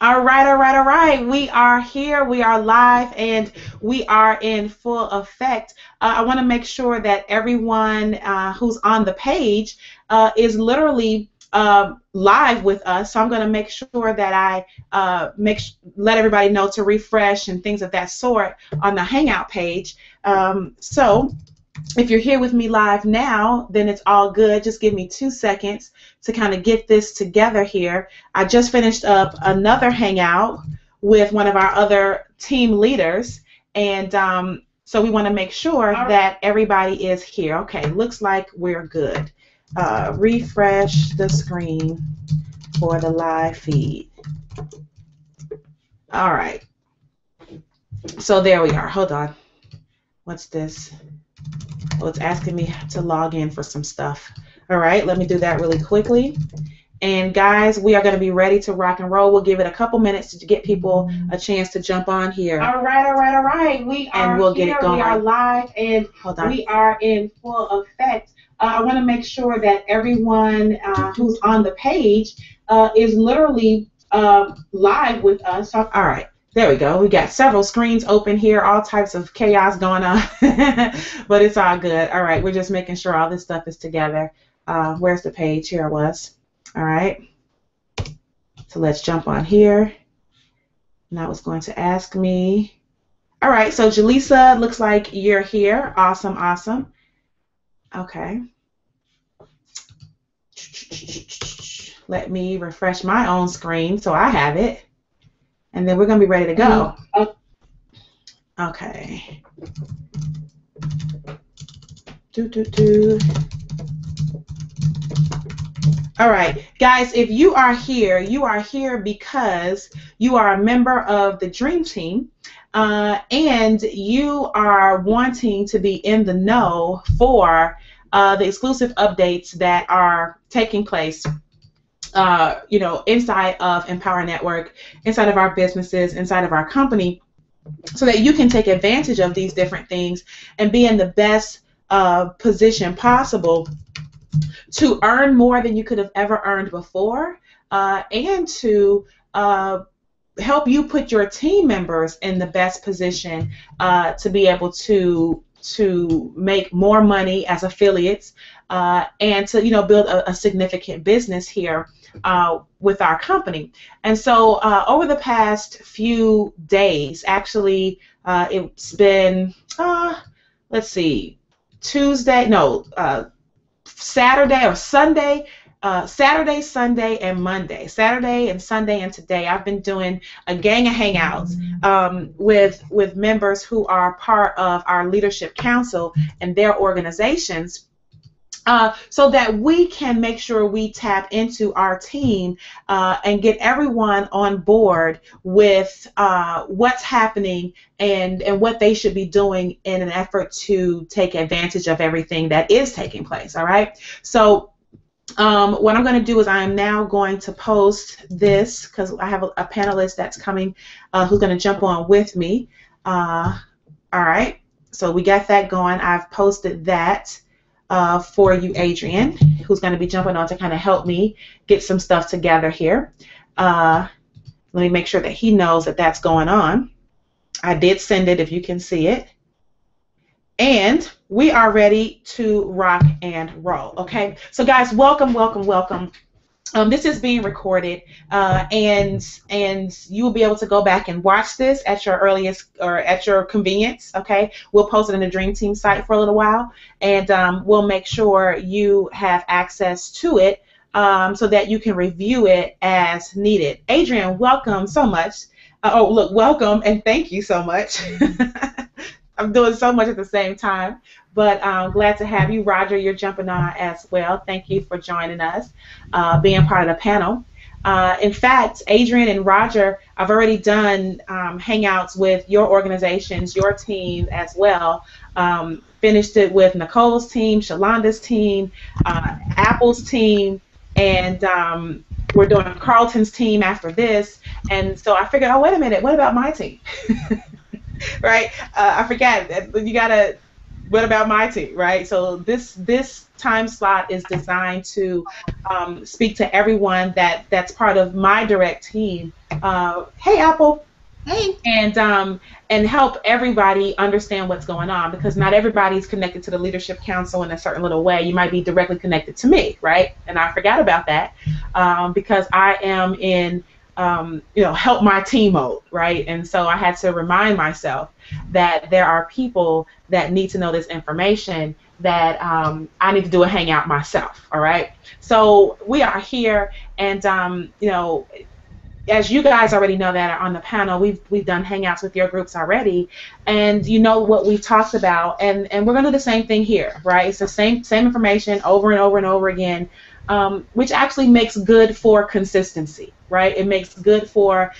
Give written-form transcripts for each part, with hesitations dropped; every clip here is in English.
All right, all right, all right. We are here. We are live and we are in full effect. I want to make sure that everyone who's on the page is literally live with us. So I'm going to make sure that I let everybody know to refresh and things of that sort on the Hangout page. So if you're here with me live now, then it's all good. Just give me 2 seconds to kind of get this together here. I just finished up another hangout with one of our other team leaders, and so we want to make sure that everybody is here. Okay, looks like we're good. Refresh the screen for the live feed. All right, so there we are. Hold on. What's this? Well, it's asking me to log in for some stuff. All right, let me do that really quickly. And guys, we are going to be ready to rock and roll. We'll give it a couple minutes to get people a chance to jump on here. All right, all right, all right. We'll get it going. We are live and we are in full effect. I want to make sure that everyone who's on the page is literally live with us. All right. There we go. We got several screens open here, all types of chaos going on, but it's all good. All right, we're just making sure all this stuff is together. Where's the page? Here it was. All right. So let's jump on here. Now it's going to ask me. All right, so Jaleesa, looks like you're here. Awesome, awesome. Okay. Let me refresh my own screen so I have it. And then we're going to be ready to go. Okay. All right, guys, if you are here because you are a member of the Dream Team and you are wanting to be in the know for the exclusive updates that are taking place inside of Empower Network, inside of our businesses, inside of our company, so that you can take advantage of these different things and be in the best position possible to earn more than you could have ever earned before, and to help you put your team members in the best position to be able to make more money as affiliates and to build a significant business here with our company. And so over the past few days, actually it's been let's see, Saturday or Sunday, Saturday, Sunday, and Monday. Saturday and Sunday and today, I've been doing a gang of hangouts with members who are part of our leadership council and their organizations, so that we can make sure we tap into our team and get everyone on board with what's happening and what they should be doing in an effort to take advantage of everything that is taking place. All right. So what I'm going to do is I am now going to post this because I have a panelist that's coming who's going to jump on with me. All right. So we got that going. I've posted that for you, Adrian, who's going to be jumping on to kind of help me get some stuff together here. Let me make sure that he knows that that's going on. I did send it if you can see it. And we are ready to rock and roll, okay? So guys, welcome, welcome, welcome. This is being recorded, and you will be able to go back and watch this at your earliest or at your convenience. Okay, we'll post it in the Dream Team site for a little while, and we'll make sure you have access to it so that you can review it as needed. Adrian, welcome so much. Oh, look, welcome and thank you so much. I'm doing so much at the same time, but I'm glad to have you. Roger, you're jumping on as well. Thank you for joining us, being part of the panel. In fact, Adrian and Roger, I've already done hangouts with your organizations, your team as well. Finished it with Nicole's team, Shalonda's team, Apple's team, and we're doing Carlton's team after this. And so I figured, oh, wait a minute, what about my team? Right? I forgot. You gotta. What about my team, right? So this time slot is designed to speak to everyone that's part of my direct team Hey, Apple. Hey. And help everybody understand what's going on, because not everybody's connected to the leadership council in a certain little way. You might be directly connected to me, right? And I forgot about that, because I am in help my team mode, right? And so I had to remind myself that there are people that need to know this information, that I need to do a hangout myself. All right. So we are here, and as you guys already know that are on the panel, we've done hangouts with your groups already, and you know what we've talked about, and we're gonna do the same thing here, right? It's the same information over and over and over again, which actually makes good for consistency, right? It makes good for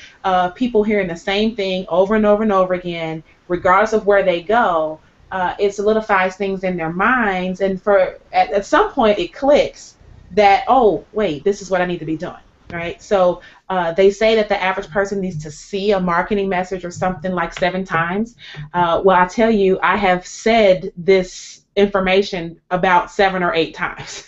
people hearing the same thing over and over and over again, regardless of where they go. It solidifies things in their minds, and at some point it clicks that, oh wait, this is what I need to be doing, right? So they say that the average person needs to see a marketing message or something like 7 times. Well, I tell you, I have said this information about 7 or 8 times.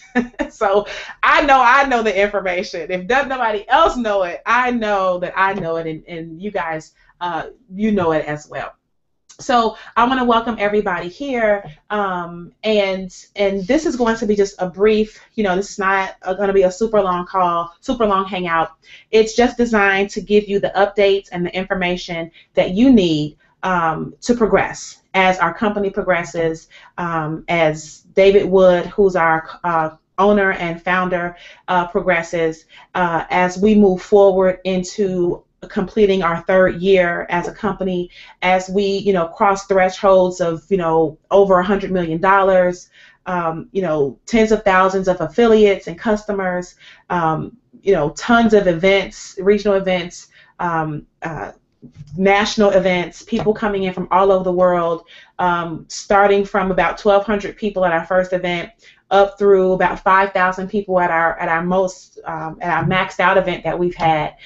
So I know the information. If nobody else know it, I know that I know it, and you guys, you know it as well. So I want to welcome everybody here, and this is going to be just a brief. This is not going to be a super long call, super long hangout. It's just designed to give you the updates and the information that you need to progress as our company progresses, as David Wood, who's our owner and founder, progresses, as we move forward into completing our 3rd year as a company, as we cross thresholds of over $100 million, tens of thousands of affiliates and customers, tons of events, regional events, national events, people coming in from all over the world, starting from about 1,200 people at our first event up through about 5,000 people at our most at our maxed out event that we've had.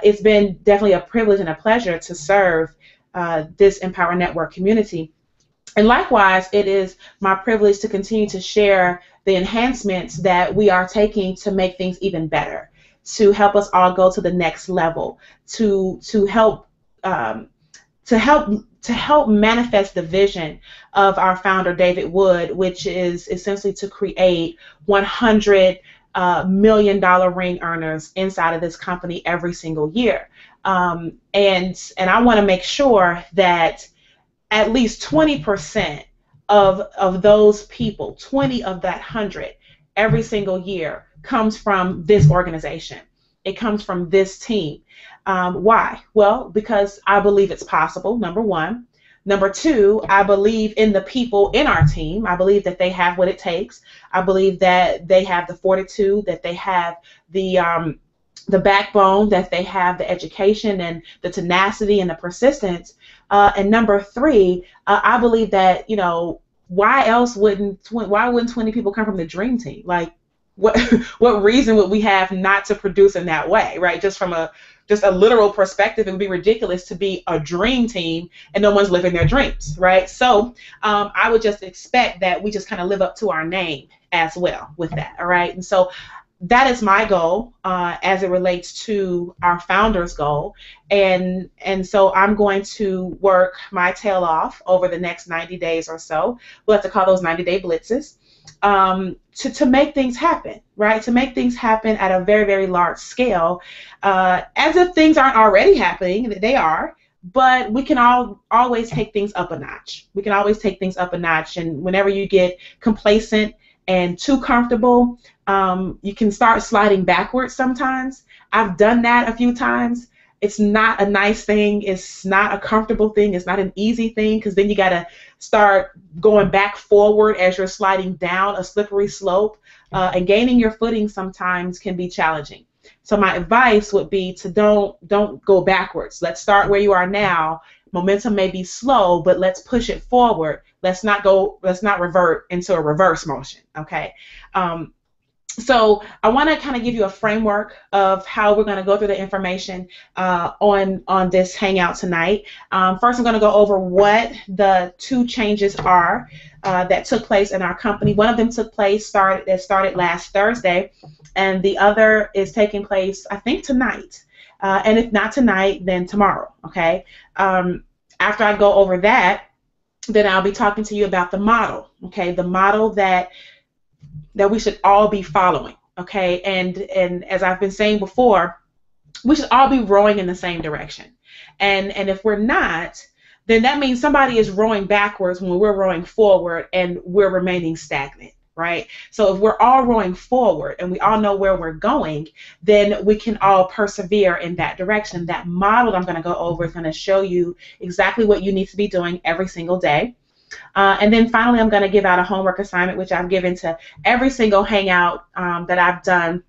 It's been definitely a privilege and a pleasure to serve this Empower Network community. And likewise, it is my privilege to continue to share the enhancements that we are taking to make things even better, to help us all go to the next level, to help manifest the vision of our founder, David Wood, which is essentially to create $100 million ring earners inside of this company every single year. And I want to make sure that at least 20% of those people, 20 of that 100 every single year, comes from this organization. It comes from this team. Why? Well, because I believe it's possible, number one. Number two, I believe in the people in our team. I believe that they have what it takes. I believe that they have the fortitude, that they have the backbone, that they have the education and the tenacity and the persistence. And number three, I believe that, why wouldn't 20 people come from the dream team? Like, what reason would we have not to produce in that way, right? Just from a literal perspective, it would be ridiculous to be a dream team and no one's living their dreams, right? So I would just expect that we just kind of live up to our name as well with that, all right? And so that is my goal as it relates to our founder's goal, and so I'm going to work my tail off over the next 90 days or so. We'll have to call those 90-day blitzes, to make things happen, right? To make things happen at a very, very large scale, as if things aren't already happening. They are, but we can always take things up a notch. We can always take things up a notch, and whenever you get complacent and too comfortable, you can start sliding backwards sometimes. I've done that a few times. It's not a nice thing. It's not a comfortable thing. It's not an easy thing, because then you got to start going back forward as you're sliding down a slippery slope, and gaining your footing sometimes can be challenging. So my advice would be to don't go backwards. Let's start where you are now. Momentum may be slow, but let's push it forward. Let's not revert into a reverse motion, okay? So I want to kind of give you a framework of how we're going to go through the information on this Hangout tonight. First, I'm going to go over what the two changes are that took place in our company. One of them started last Thursday, and the other is taking place, I think, tonight. And if not tonight, then tomorrow. Okay. After I go over that, then I'll be talking to you about the model. Okay, the model that we should all be following, okay? And as I've been saying before, we should all be rowing in the same direction. And if we're not, then that means somebody is rowing backwards when we're rowing forward and we're remaining stagnant, right? So if we're all rowing forward and we all know where we're going, then we can all persevere in that direction. That model I'm going to go over is going to show you exactly what you need to be doing every single day. And then finally, I'm going to give out a homework assignment, which I've given to every single Hangout that I've done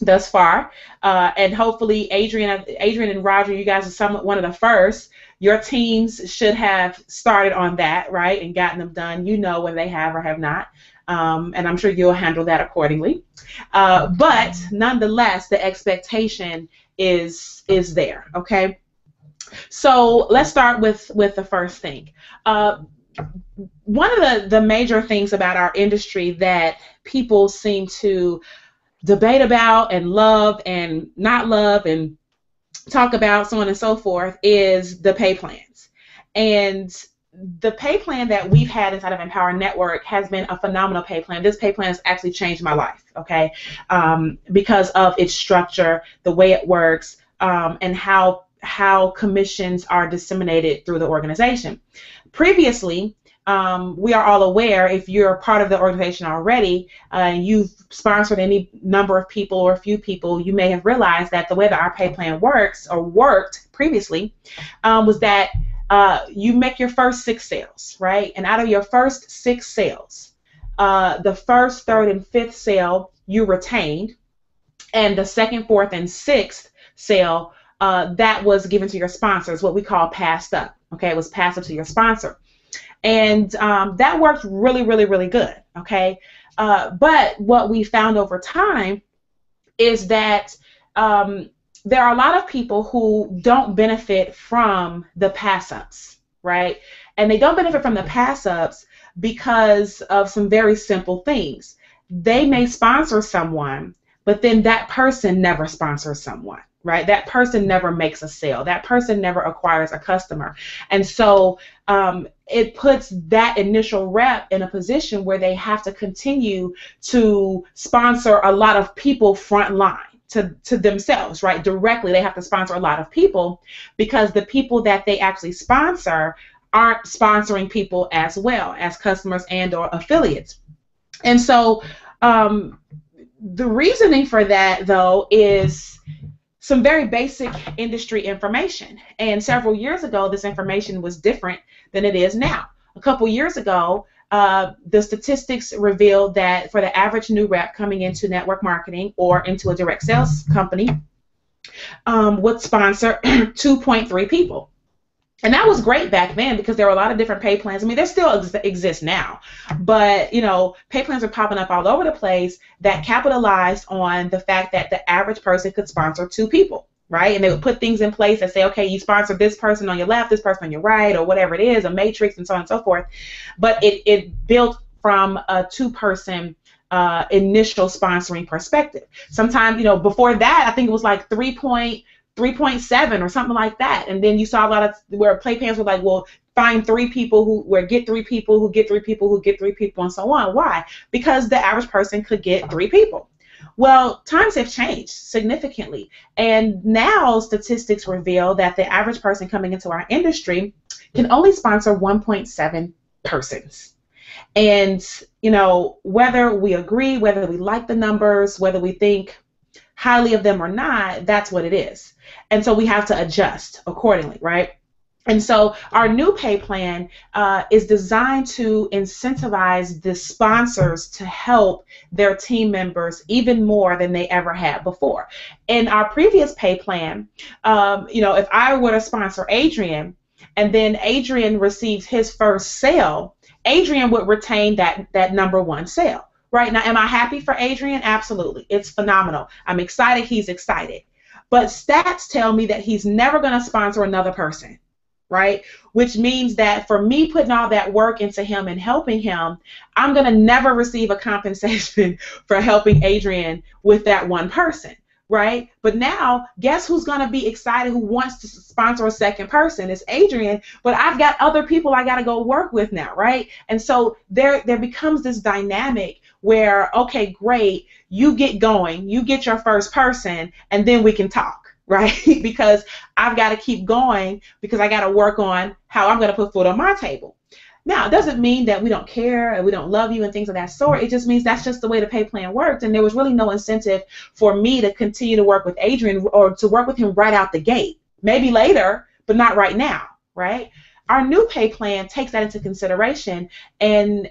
thus far. And hopefully, Adrian and Roger, you guys are one of the first. Your teams should have started on that, right, and gotten them done. You know whether they have or have not. And I'm sure you'll handle that accordingly. But nonetheless, the expectation is there, okay? So let's start with the first thing. One of the major things about our industry that people seem to debate about and love and not love and talk about, so on and so forth, is the pay plans. And the pay plan that we've had inside of Empower Network has been a phenomenal pay plan. This pay plan has actually changed my life, okay, because of its structure, the way it works, and how commissions are disseminated through the organization. Previously, we are all aware, if you're a part of the organization already, you've sponsored any number of people or a few people, you may have realized that the way that our pay plan works, or worked previously, was that you make your first 6 sales, right? And out of your first 6 sales, the first, third, and fifth sale you retained, and the second, fourth, and sixth sale that was given to your sponsors, what we call passed up. Okay, it was passed up to your sponsor. And that worked really, really, really good, okay? But what we found over time is that there are a lot of people who don't benefit from the pass-ups, right? And they don't benefit from the pass-ups because of some very simple things. They may sponsor someone, but then that person never sponsors someone, right? That person never makes a sale. That person never acquires a customer. And so it puts that initial rep in a position where they have to continue to sponsor a lot of people front line to themselves, right? Directly, they have to sponsor a lot of people because the people that they actually sponsor aren't sponsoring people as well as customers and or affiliates. And so the reasoning for that, though, is some very basic industry information. And several years ago, this information was different than it is now. A couple years ago, the statistics revealed that for the average new rep coming into network marketing or into a direct sales company would sponsor 2.3 people. And that was great back then because there were a lot of different pay plans. I mean, they still exist now, but you know, pay plans are popping up all over the place that capitalized on the fact that the average person could sponsor 2 people, right? And they would put things in place that say, okay, you sponsor this person on your left, this person on your right, or whatever it is, a matrix, and so on and so forth. But it built from a 2-person initial sponsoring perspective. Sometimes, you know, before that, I think it was like 3.7 or something like that. And then you saw a lot of where pay plans were like, well, find 3 people get 3 people who get 3 people who get 3 people and so on. Why? Because the average person could get 3 people. Well, times have changed significantly. And now statistics reveal that the average person coming into our industry can only sponsor 1.7 persons. And, you know, whether we agree, whether we like the numbers, whether we think highly of them or not, that's what it is. And so we have to adjust accordingly, right? And so our new pay plan is designed to incentivize the sponsors to help their team members even more than they ever had before. In our previous pay plan, you know, if I were to sponsor Adrian and then Adrian receives his first sale, Adrian would retain that number 1 sale. Right now, am I happy for Adrian? Absolutely. It's phenomenal. I'm excited. He's excited. But stats tell me that he's never going to sponsor another person, right? Which means that for me putting all that work into him and helping him, I'm going to never receive a compensation for helping Adrian with that one person, right? But now, guess who's going to be excited who wants to sponsor a second person? It's Adrian, but I've got other people I got to go work with now, right? And so there becomes this dynamic where, okay, great, you get going, you get your first person, and then we can talk. Right? Because I've got to keep going because I got to work on how I'm going to put food on my table. Now, it doesn't mean that we don't care and we don't love you and things of that sort. It just means that's just the way the pay plan worked, and there was really no incentive for me to continue to work with Adrian or to work with him right out the gate. Maybe later, but not right now, right? Our new pay plan takes that into consideration and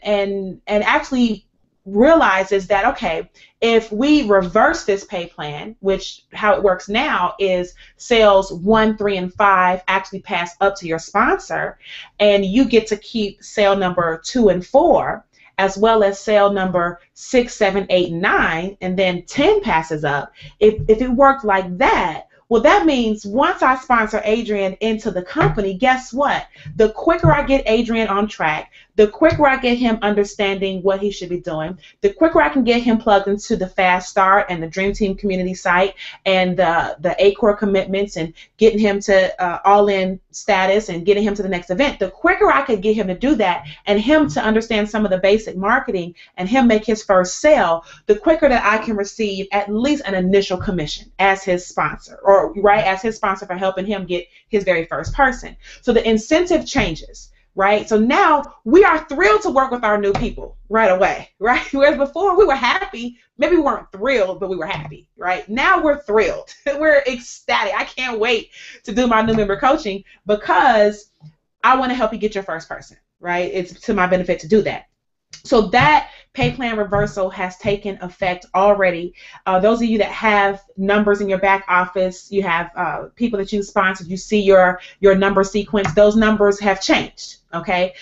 actually realizes that, okay, if we reverse this pay plan, which how it works now is sales 1, 3, and 5 actually pass up to your sponsor, and you get to keep sale number 2 and 4, as well as sale number 6, 7, 8, and 9, and then 10 passes up. If it worked like that, well, that means once I sponsor Adrian into the company, guess what? The quicker I get Adrian on track, the quicker I get him understanding what he should be doing, the quicker I can get him plugged into the Fast Start and the Dream Team community site and the ACOR commitments and getting him to all-in status and getting him to the next event, the quicker I could get him to do that and him to understand some of the basic marketing and him make his first sale, the quicker that I can receive at least an initial commission as his sponsor, or right, as his sponsor for helping him get his very first person. So the incentive changes. Right? So now we are thrilled to work with our new people right away, right? Whereas before we were happy, maybe we weren't thrilled, but we were happy, right? Now we're thrilled. We're ecstatic. I can't wait to do my new member coaching because I want to help you get your first person, right? It's to my benefit to do that. So that pay plan reversal has taken effect already. Those of you that have numbers in your back office, you have people that you sponsored, you see your number sequence, those numbers have changed, okay,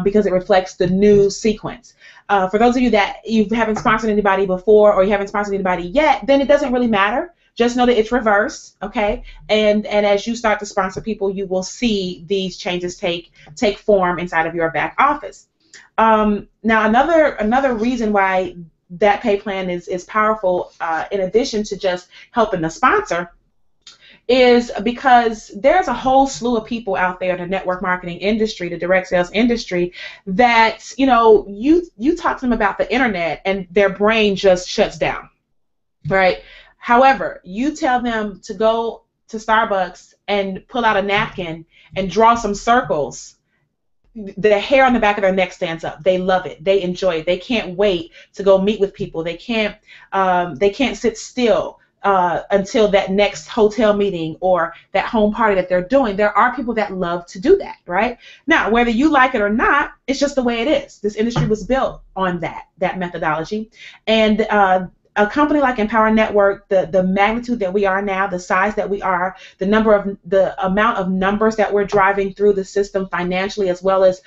because it reflects the new sequence. For those of you that you haven't sponsored anybody before or you haven't sponsored anybody yet, then it doesn't really matter. Just know that it's reversed, okay? And as you start to sponsor people, you will see these changes take form inside of your back office. Now, another reason why that pay plan is powerful, in addition to just helping the sponsor, is because there's a whole slew of people out there in the network marketing industry, the direct sales industry, that you talk to them about the internet and their brain just shuts down, right? However, you tell them to go to Starbucks and pull out a napkin and draw some circles, the hair on the back of their neck stands up. They love it. They enjoy it. They can't wait to go meet with people. They can't sit still until that next hotel meeting or that home party that they're doing. There are people that love to do that, right? Now, whether you like it or not, it's just the way it is. This industry was built on that methodology. And a company like Empower Network, the magnitude that we are now, the size that we are, the amount of numbers that we're driving through the system financially, as well as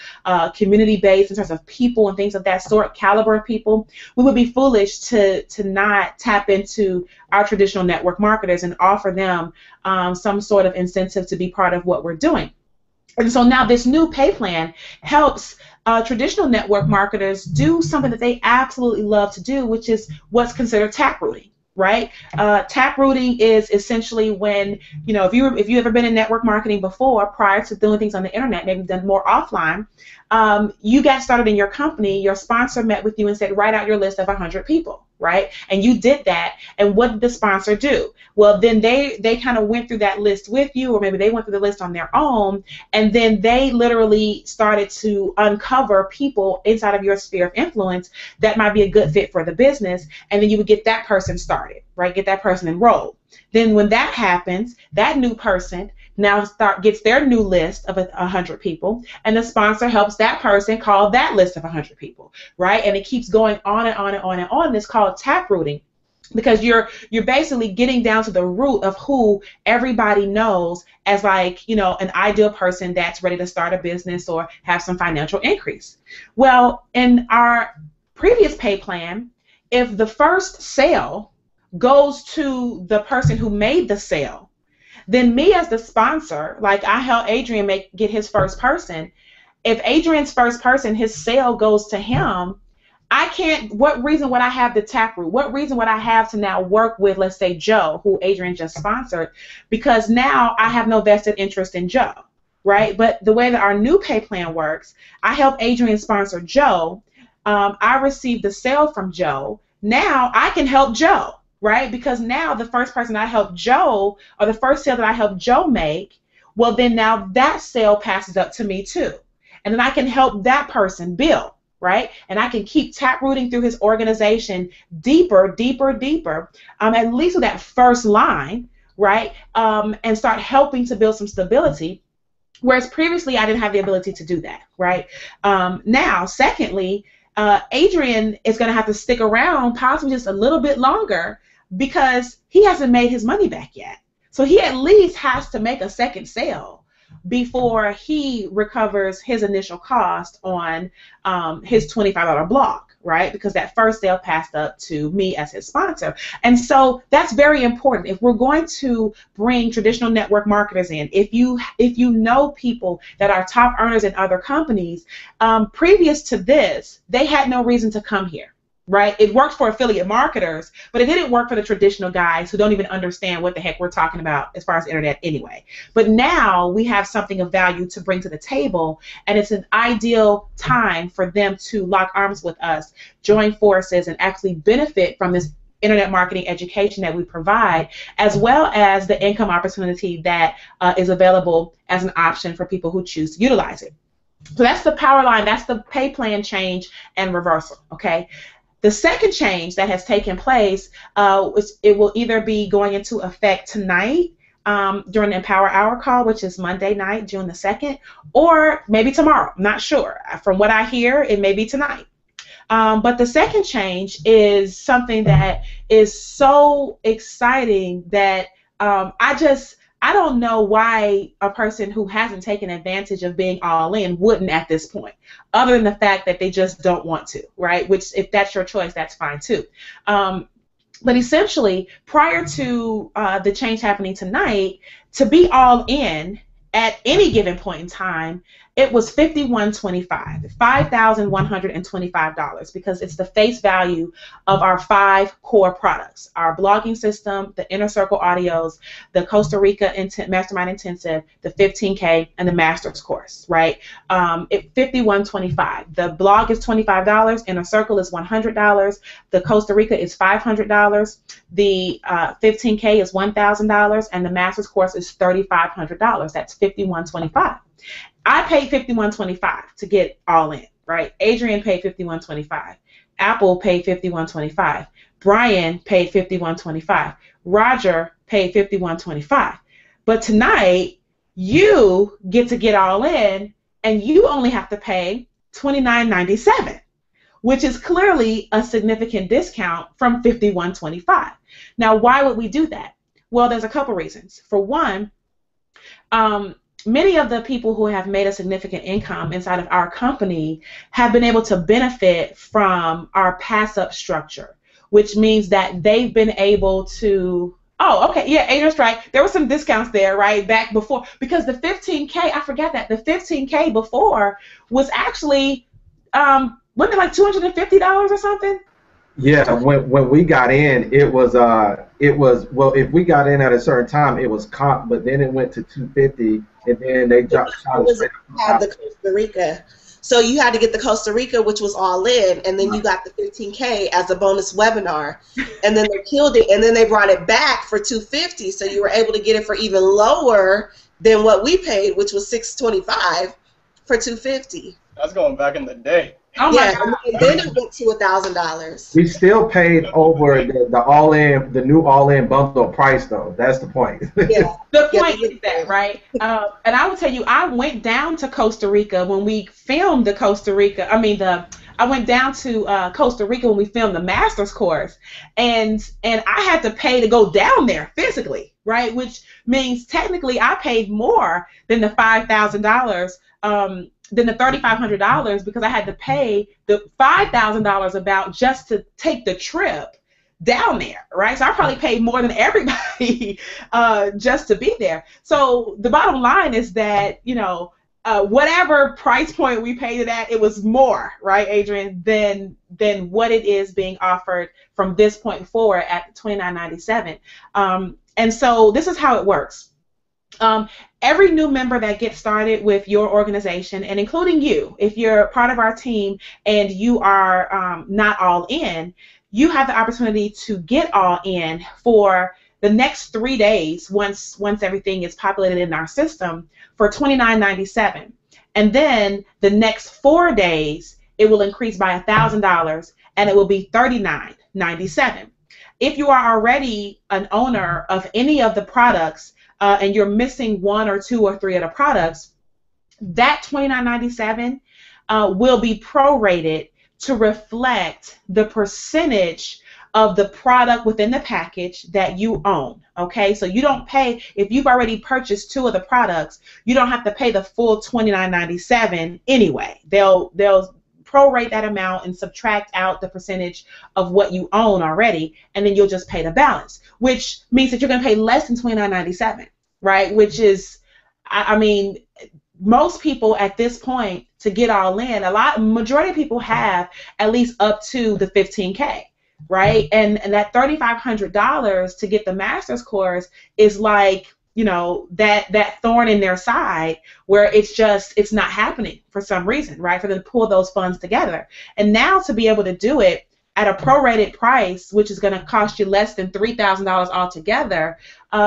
community-based in terms of people and things of that sort, caliber of people, we would be foolish to not tap into our traditional network marketers and offer them some sort of incentive to be part of what we're doing. And so now this new pay plan helps traditional network marketers do something that they absolutely love to do, which is what's considered tap rooting, right? Tap rooting is essentially when, if you've ever been in network marketing before, prior to doing things on the internet, maybe done more offline, you got started in your company, your sponsor met with you and said, write out your list of 100 people, right? And you did that, and what did the sponsor do? Well, then they kind of went through that list with you, or maybe they went through the list on their own, and then they literally started to uncover people inside of your sphere of influence that might be a good fit for the business, and then you would get that person started, right? Get that person enrolled. Then when that happens, that new person now gets their new list of 100 people, and the sponsor helps that person call that list of 100 people, right? And it keeps going on and on and on and on. And it's called tap rooting, because you're basically getting down to the root of who everybody knows as, like, an ideal person that's ready to start a business or have some financial increase. Well, in our previous pay plan, if the first sale goes to the person who made the sale, then me as the sponsor, like I help Adrian get his first person. If Adrian's first person, his sale goes to him, I can't, what reason would I have the taproot? What reason would I have to now work with, let's say, Joe, who Adrian just sponsored? Because now I have no vested interest in Joe, right? But the way that our new pay plan works, I help Adrian sponsor Joe. I receive the sale from Joe. Now I can help Joe, right? Because now the first person I help Joe, or the first sale that I help Joe make, well, then now that sale passes up to me too. And then I can help that person build, right? And I can keep taprooting through his organization deeper, deeper, deeper, at least with that first line, right? And start helping to build some stability. Whereas previously I didn't have the ability to do that, right? Now, secondly, Adrian is going to have to stick around possibly just a little bit longer because he hasn't made his money back yet. So he at least has to make a second sale before he recovers his initial cost on his $25 block, right? Because that first sale passed up to me as his sponsor. And so that's very important. If we're going to bring traditional network marketers in, if you know people that are top earners in other companies, previous to this, they had no reason to come here. Right? It worked for affiliate marketers, but it didn't work for the traditional guys who don't even understand what the heck we're talking about as far as internet anyway. But now we have something of value to bring to the table, and it's an ideal time for them to lock arms with us, join forces, and actually benefit from this internet marketing education that we provide, as well as the income opportunity that is available as an option for people who choose to utilize it. So that's the power line, that's the pay plan change and reversal, okay? The second change that has taken place, it will either be going into effect tonight during the Empower Hour call, which is Monday night, June the 2nd, or maybe tomorrow. I'm not sure. From what I hear, it may be tonight. But the second change is something that is so exciting that I don't know why a person who hasn't taken advantage of being all in wouldn't at this point, other than the fact that they just don't want to, right? Which, if that's your choice, that's fine too. But essentially, prior to the change happening tonight, to be all in at any given point in time, it was $5,125, $5,125, because it's the face value of our 5 core products: our blogging system, the Inner Circle audios, the Costa Rica Mastermind Intensive, the 15K, and the Master's course, right? $5,125. The blog is $25, Inner Circle is $100, the Costa Rica is $500, the 15K is $1,000, and the Master's course is $3,500. That's $5,125. I paid $5,125 to get all in, right? Adrian paid $5,125. Apple paid $5,125. Brian paid $5,125. Roger paid $5,125. But tonight, you get to get all in, and you only have to pay $29.97, which is clearly a significant discount from $5,125. Now, why would we do that? Well, there's a couple reasons. For one, many of the people who have made a significant income inside of our company have been able to benefit from our pass-up structure, which means that they've been able to, oh, okay, yeah, Adrian's right. There were some discounts there, right, back before, because the 15K, I forgot that, the 15K before was actually, wasn't it like $250 or something? Yeah, when we got in, it was well, if we got in at a certain time, it was comp, but then it went to $250, and then they dropped. Had the Costa Rica, so you had to get the Costa Rica, which was all in, and then you got the 15K as a bonus webinar, and then they killed it, and then they brought it back for $250, so you were able to get it for even lower than what we paid, which was $625 for $250. That's going back in the day. Oh my God. And then it went to $1,000. We still paid over the all-in, the new all-in bundle price, though. That's the point. Yeah. The point is that, right? And I will tell you, I went down to Costa Rica when we filmed the Costa Rica. I went down to Costa Rica when we filmed the Master's course, and I had to pay to go down there physically, right? Which means technically I paid more than the $5,000 than the $3,500 because I had to pay the $5,000 about just to take the trip down there, right? So I probably paid more than everybody just to be there. So the bottom line is that, whatever price point we paid it at, it was more, right, Adrian, than what it is being offered from this point forward at $29.97. And so this is how it works. Every new member that gets started with your organization, and including you, if you're part of our team and you are not all in, you have the opportunity to get all in for the next 3 days once everything is populated in our system for $29.97. And then the next 4 days, it will increase by $1,000 and it will be $39.97. If you are already an owner of any of the products and you're missing 1 or 2 or 3 of the products, that $29.97 will be prorated to reflect the percentage of the product within the package that you own. Okay, so you don't pay, if you've already purchased 2 of the products, you don't have to pay the full $29.97 anyway. They'll prorate that amount and subtract out the percentage of what you own already, and then you'll just pay the balance, which means that you're going to pay less than $29.97, right? Which is, I mean, most people at this point to get all in, majority of people have at least up to the 15K, right? And that $3,500 to get the master's course is like, that thorn in their side where it's not happening for some reason, right? For them to pull those funds together. And now to be able to do it at a prorated price, which is going to cost you less than $3,000 altogether,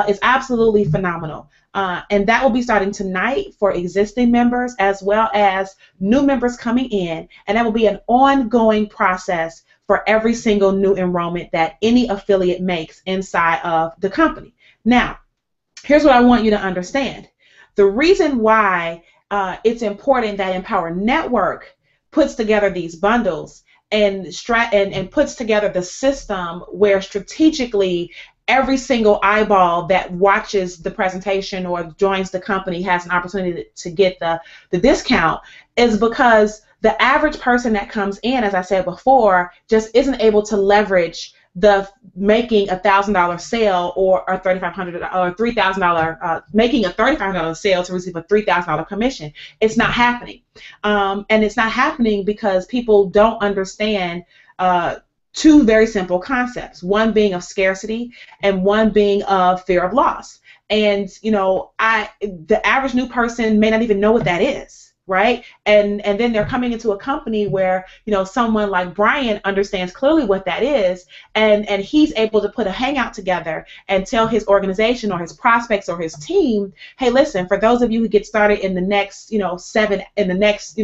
is absolutely phenomenal. And that will be starting tonight for existing members as well as new members coming in. And that will be an ongoing process for every single new enrollment that any affiliate makes inside of the company. Now, here's what I want you to understand. The reason why it's important that Empower Network puts together these bundles and puts together the system where strategically every single eyeball that watches the presentation or joins the company has an opportunity to get the discount is because the average person that comes in, as I said before, just isn't able to leverage the making $1,000 sale or a $3,500 or $3,000 making a $3,500 sale to receive a $3,000 commission. It's not happening, and it's not happening because people don't understand 2 very simple concepts. One being of scarcity, and one being of fear of loss. And the average new person may not even know what that is. Right? And then they're coming into a company where, someone like Brian understands clearly what that is, and he's able to put a hangout together and tell his organization or his prospects or his team, hey, listen, for those of you who get started in the next,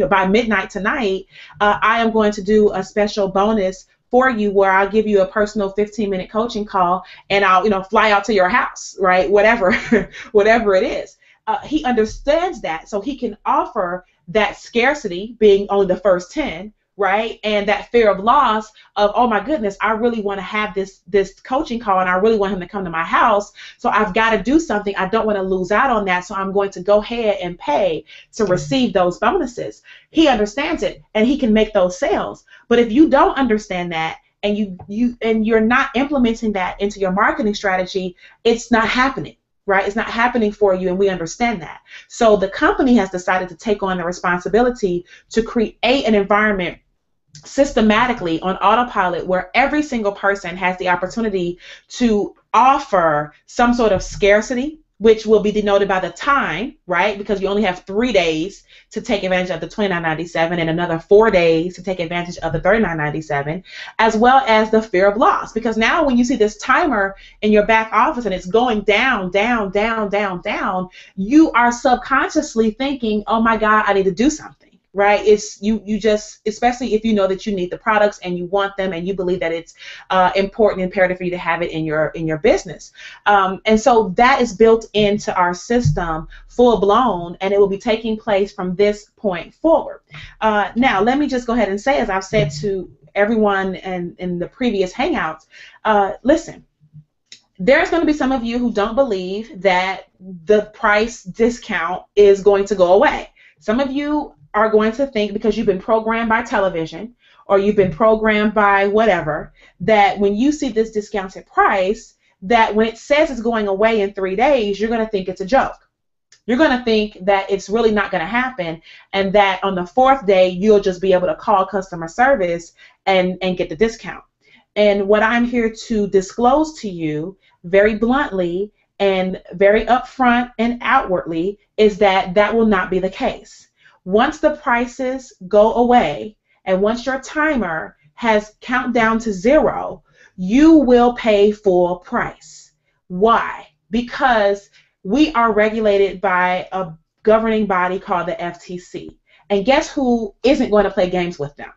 by midnight tonight, I am going to do a special bonus for you where I'll give you a personal 15-minute coaching call and I'll, fly out to your house, right? Whatever it is. He understands that, so he can offer that scarcity, being only the first 10, right? And that fear of loss of, oh my goodness, I really want to have this coaching call and I really want him to come to my house, so I've got to do something. I don't want to lose out on that, so I'm going to go ahead and pay to receive those bonuses. He understands it and he can make those sales. But if you don't understand that and you're not implementing that into your marketing strategy, it's not happening. Right? It's not happening for you, and we understand that. So the company has decided to take on the responsibility to create an environment systematically on autopilot where every single person has the opportunity to offer some sort of scarcity, which will be denoted by the time, right? Because you only have 3 days to take advantage of the $29.97 and another 4 days to take advantage of the $39.97, as well as the fear of loss. Because now when you see this timer in your back office and it's going down, down, down, down, down, you are subconsciously thinking, oh my God, I need to do something. Right? It's you just, especially if you know that you need the products and you want them and you believe that it's important, imperative for you to have it in your business. And so that is built into our system full blown, and it will be taking place from this point forward. Now, let me just go ahead and say, as I've said to everyone in the previous Hangouts, listen, there's going to be some of you who don't believe that the price discount is going to go away. Some of you are going to think, because you've been programmed by television or you've been programmed by whatever, that when you see this discounted price, that when it says it's going away in 3 days, you're going to think it's a joke. You're going to think that it's really not going to happen, and that on the 4th day, you'll just be able to call customer service and get the discount. And what I'm here to disclose to you very bluntly and very upfront and outwardly is that that will not be the case. Once the prices go away and once your timer has count down to 0, you will pay full price. Why? Because we are regulated by a governing body called the FTC. And guess who isn't going to play games with them?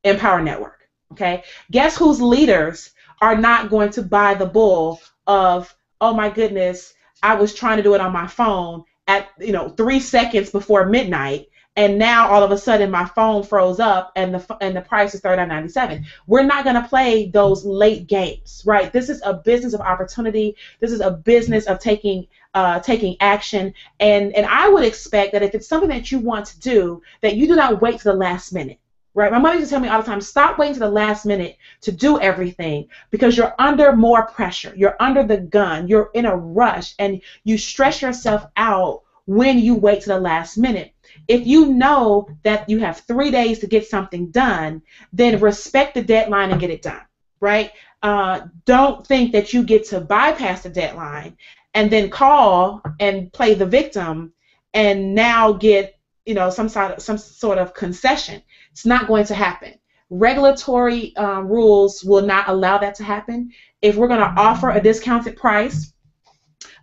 Empower Network. Okay? Guess whose leaders are not going to buy the bull of, oh my goodness, I was trying to do it on my phone at 3 seconds before midnight, and now all of a sudden my phone froze up and the price is $39.97. We're not going to play those late games, right? This is a business of opportunity. This is a business of taking action, and I would expect that if it's something that you want to do, that you do not wait to the last minute. Right? My mother used to tell me all the time, stop waiting to the last minute to do everything, because you're under more pressure. You're under the gun. You're in a rush, and you stress yourself out when you wait to the last minute. If you know that you have 3 days to get something done, then respect the deadline and get it done. Right? Don't think that you get to bypass the deadline and then call and play the victim and now get some sort of concession. It's not going to happen. Regulatory rules will not allow that to happen. If we're going to offer a discounted price,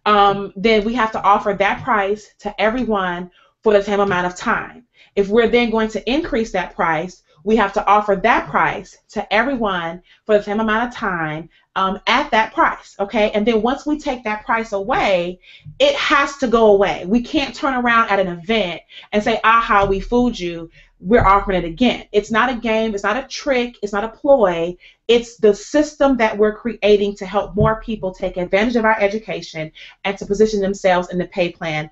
then we have to offer that price to everyone for the same amount of time. If we're then going to increase that price, we have to offer that price to everyone for the same amount of time at that price, okay? And then once we take that price away, it has to go away. We can't turn around at an event and say, aha, we fooled you. We're offering it again. It's not a game. It's not a trick. It's not a ploy. It's the system that we're creating to help more people take advantage of our education and to position themselves in the pay plan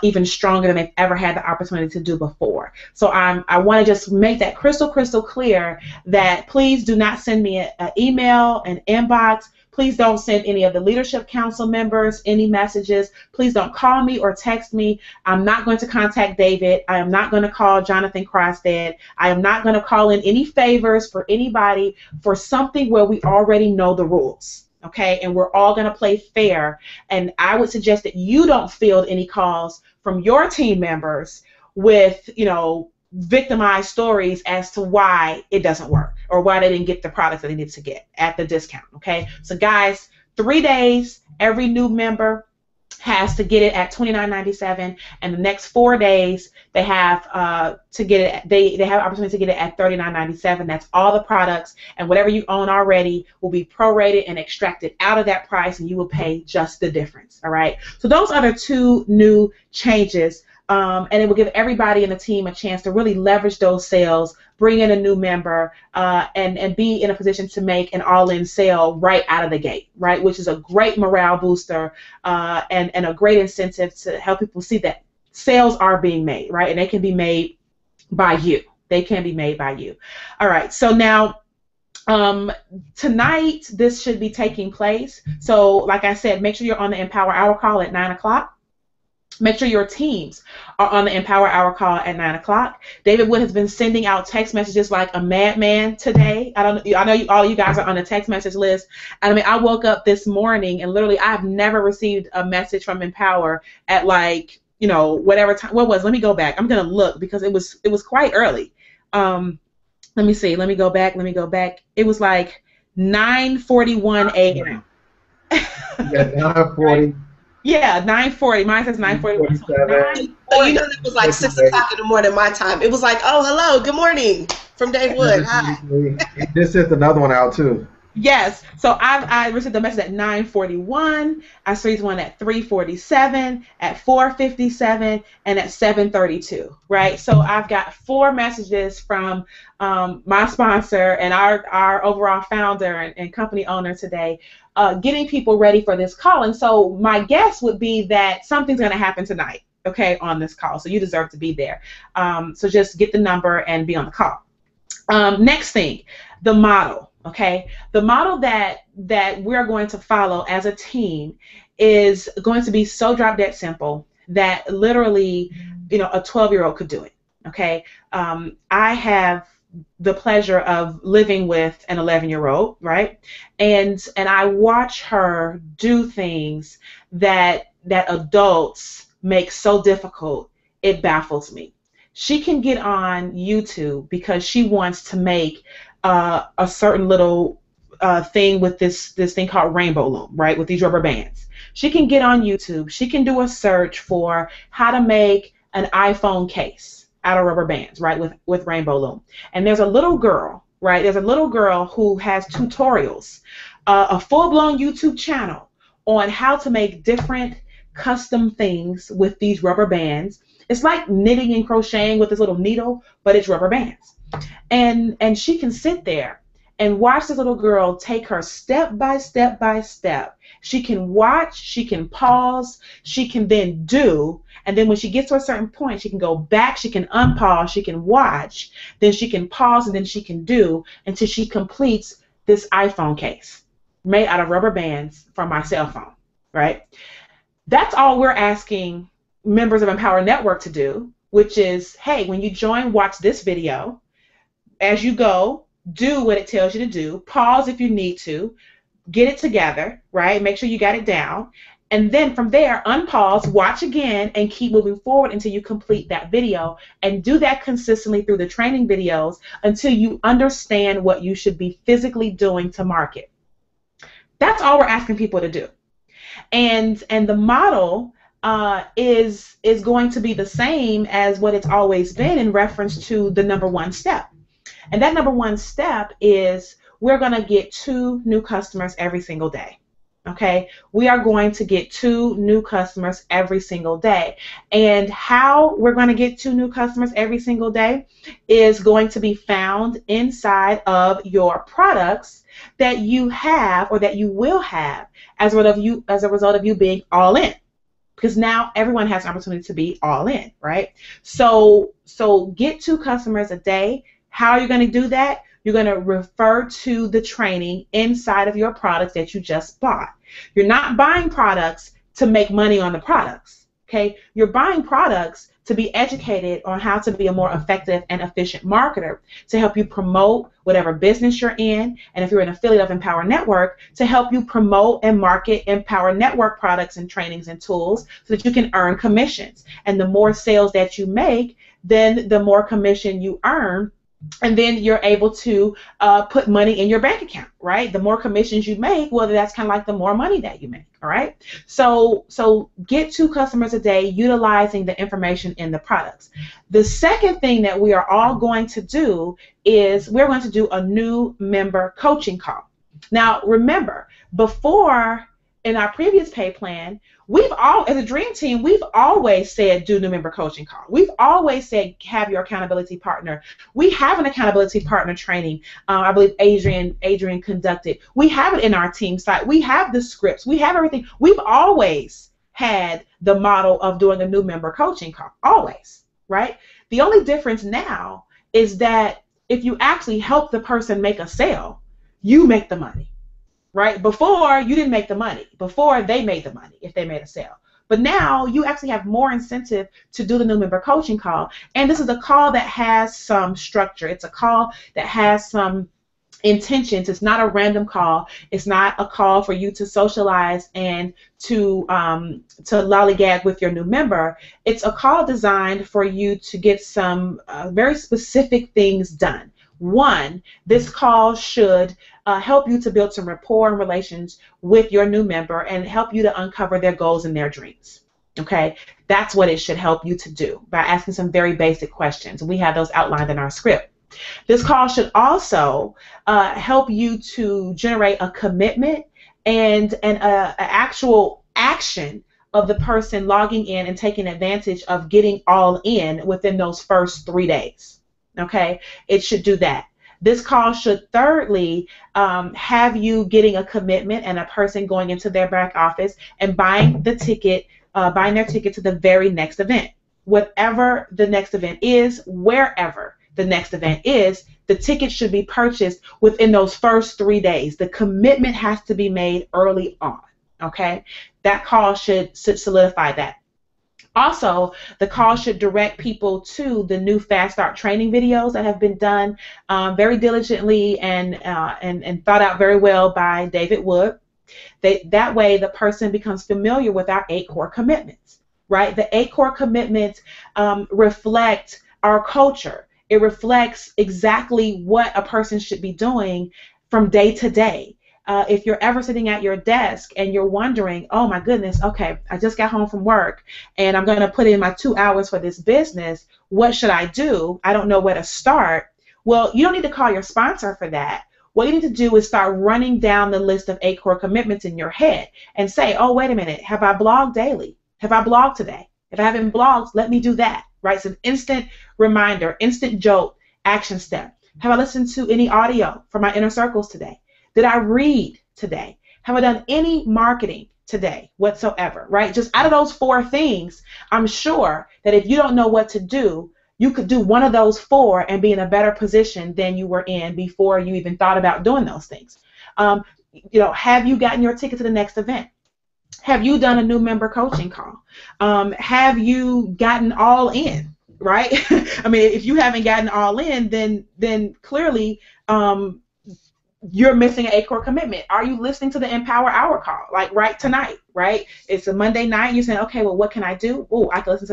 even stronger than they've ever had the opportunity to do before. So I want to just make that crystal clear that please do not send me an email, an inbox. Please don't send any of the Leadership Council members any messages. Please don't call me or text me. I'm not going to contact David. I am not going to call Jonathan Crosstead. I am not going to call in any favors for anybody for something where we already know the rules, okay? And we're all going to play fair. And I would suggest that you don't field any calls from your team members with, victimized stories as to why it doesn't work or why they didn't get the products that they needed to get at the discount, okay? So guys, 3 days, every new member has to get it at $29.97, and the next 4 days they have to get it. They have opportunity to get it at $39.97. That's all the products, and whatever you own already will be prorated and extracted out of that price, and you will pay just the difference. All right. So those are the 2 new changes. And it will give everybody in the team a chance to really leverage those sales, bring in a new member, and be in a position to make an all-in sale right out of the gate, right? Which is a great morale booster and a great incentive to help people see that sales are being made, right? And they can be made by you. They can be made by you. All right. So now, tonight this should be taking place. So, like I said, make sure you're on the Empower Hour call at 9 o'clock. Make sure your teams are on the Empower Hour call at 9 o'clock. David Wood has been sending out text messages like a madman today. I know all you guys are on the text message list. I mean, I woke up this morning and literally I've never received a message from Empower at whatever time. What was? Let me go back. I'm gonna look because it was quite early. Let me see. Let me go back. It was like 9:41 a.m. Yeah, 9:40. Yeah, 9:40. Mine says 9:40. So you know it was like 6 o'clock in the morning my time. It was like, oh, hello, good morning from Dave Wood. Hi. He just sent another one out too. Yes. So I received the message at 9:41. I received one at 3:47, at 4:57, and at 7:32. Right. So I've got 4 messages from my sponsor and our overall founder and company owner today, getting people ready for this call. And so my guess would be that something's going to happen tonight. okay, on this call. So you deserve to be there. So just get the number and be on the call. Next thing, the model. Okay, the model that we're going to follow as a team is going to be so drop dead simple that literally, a 12-year-old could do it. Okay, I have the pleasure of living with an 11-year-old, right? And I watch her do things that adults make so difficult, it baffles me. She can get on YouTube because she wants to make a certain little thing with this thing called Rainbow Loom, right? With these rubber bands. She can get on YouTube. She can do a search for how to make an iPhone case out of rubber bands, right? With Rainbow Loom. And there's a little girl, right? There's a little girl who has tutorials, a full-blown YouTube channel on how to make different custom things with these rubber bands. It's like knitting and crocheting with this little needle, but it's rubber bands. And she can sit there and watch this little girl take her step by step by step. She can watch, she can pause, she can then do, and then when she gets to a certain point, she can go back, she can unpause, she can watch, then she can pause, and then she can do until she completes this iPhone case made out of rubber bands from my cell phone, right? That's all we're asking members of Empower Network to do, which is, hey, when you join, watch this video. As you go, do what it tells you to do. Pause if you need to. Get it together, right? Make sure you got it down. And then from there, unpause, watch again, and keep moving forward until you complete that video. And do that consistently through the training videos until you understand what you should be physically doing to market. That's all we're asking people to do. And the model is going to be the same as what it's always been in reference to the number one step. And that number one step is we're going to get 2 new customers every single day. Okay? We are going to get 2 new customers every single day. And how we're going to get 2 new customers every single day is going to be found inside of your products that you have or that you will have as a result of you being all in. Because now everyone has an opportunity to be all in, right? So get 2 customers a day. How are you going to do that? You're going to refer to the training inside of your products that you just bought. You're not buying products to make money on the products, okay? You're buying products to be educated on how to be a more effective and efficient marketer, to help you promote whatever business you're in, and if you're an affiliate of Empower Network, to help you promote and market Empower Network products and trainings and tools so that you can earn commissions. And the more sales that you make, then the more commission you earn, and then you're able to put money in your bank account, right? The more commissions you make, well, that's kind of like the more money that you make, all right? So get 2 customers a day utilizing the information in the products. The second thing that we are all going to do is we're going to do a new member coaching call. Now, remember, before in our previous pay plan, as a dream team, we've always said do new member coaching call. We've always said have your accountability partner. We have an accountability partner training. I believe Adrian conducted. We have it in our team site. We have the scripts. We have everything. We've always had the model of doing a new member coaching call. Always, right? The only difference now is that if you actually help the person make a sale, you make the money. Right? Before, you didn't make the money. Before, they made the money if they made a sale. But now, you actually have more incentive to do the new member coaching call. And this is a call that has some structure. It's a call that has some intentions. It's not a random call. It's not a call for you to socialize and to lollygag with your new member. It's a call designed for you to get some very specific things done. One, this call should help you to build some rapport and relations with your new member and help you to uncover their goals and their dreams. Okay, that's what it should help you to do by asking some very basic questions. We have those outlined in our script. This call should also help you to generate a commitment and an actual action of the person logging in and taking advantage of getting all in within those first 3 days. Okay, it should do that. This call should thirdly have you getting a commitment and a person going into their back office and buying the ticket buying their ticket to the very next event. Whatever the next event is, wherever the next event is, the ticket should be purchased within those first 3 days. The commitment has to be made early on. Okay, that call should solidify that. Also, the call should direct people to the new Fast Start training videos that have been done very diligently and thought out very well by David Wood. That way, the person becomes familiar with our 8 core commitments, right? The 8 core commitments reflect our culture. It reflects exactly what a person should be doing from day to day. If you're ever sitting at your desk and you're wondering, oh my goodness, okay, I just got home from work and I'm going to put in my 2 hours for this business. What should I do? I don't know where to start. Well, you don't need to call your sponsor for that. What you need to do is start running down the list of 8 core commitments in your head and say, oh, wait a minute, have I blogged daily? Have I blogged today? If I haven't blogged, let me do that, right? It's an instant reminder, instant jolt, action step. Have I listened to any audio from my inner circles today? Did I read today? Have I done any marketing today whatsoever, right? Just out of those 4 things, I'm sure that if you don't know what to do, you could do one of those 4 and be in a better position than you were in before you even thought about doing those things. Have you gotten your ticket to the next event? Have you done a new member coaching call? Have you gotten all in, right? I mean, if you haven't gotten all in, then clearly you're missing an 8 core commitment. Are you listening to the Empower Hour call? Like right tonight, right? It's a Monday night. You're saying, okay, well, what can I do? Oh, I can listen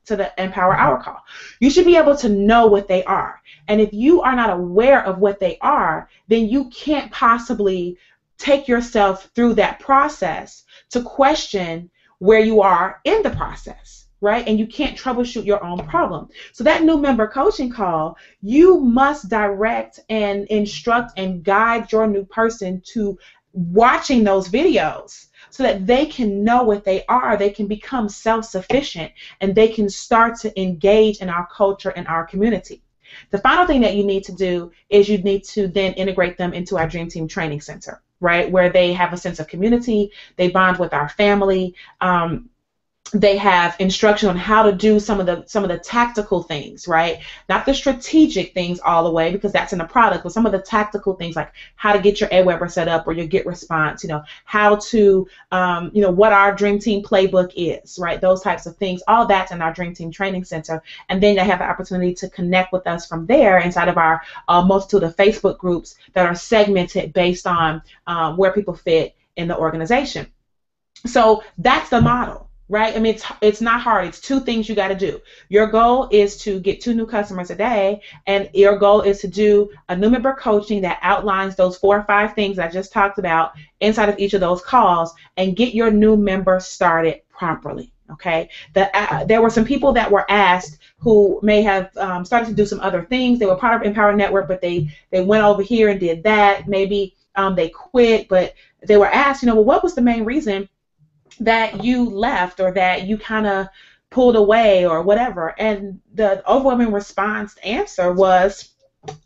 to the Empower Hour call. You should be able to know what they are. And if you are not aware of what they are, then you can't possibly take yourself through that process to question where you are in the process, right? And you can't troubleshoot your own problem. So that new member coaching call, you must direct and instruct and guide your new person to watching those videos so that they can know what they are, they can become self-sufficient, and they can start to engage in our culture and our community. The final thing that you need to do is you need to then integrate them into our Dream Team Training Center, right, where they have a sense of community, they bond with our family, they have instruction on how to do some of the tactical things, right? Not the strategic things all the way, because that's in the product, but some of the tactical things like how to get your Aweber set up or your Get Response, how to, what our Dream Team playbook is, right? Those types of things, all that's in our Dream Team Training Center. And then they have the opportunity to connect with us from there inside of our multitude of Facebook groups that are segmented based on where people fit in the organization. So that's the model. Right? I mean, it's not hard. It's 2 things you got to do. Your goal is to get 2 new customers a day, and your goal is to do a new member coaching that outlines those 4 or 5 things I just talked about inside of each of those calls, and get your new member started properly. Okay? There were some people that were asked who may have started to do some other things. They were part of Empower Network, but they went over here and did that. Maybe they quit, but they were asked, well, what was the main reason that you left or that you kind of pulled away or whatever? And the overwhelming answer was,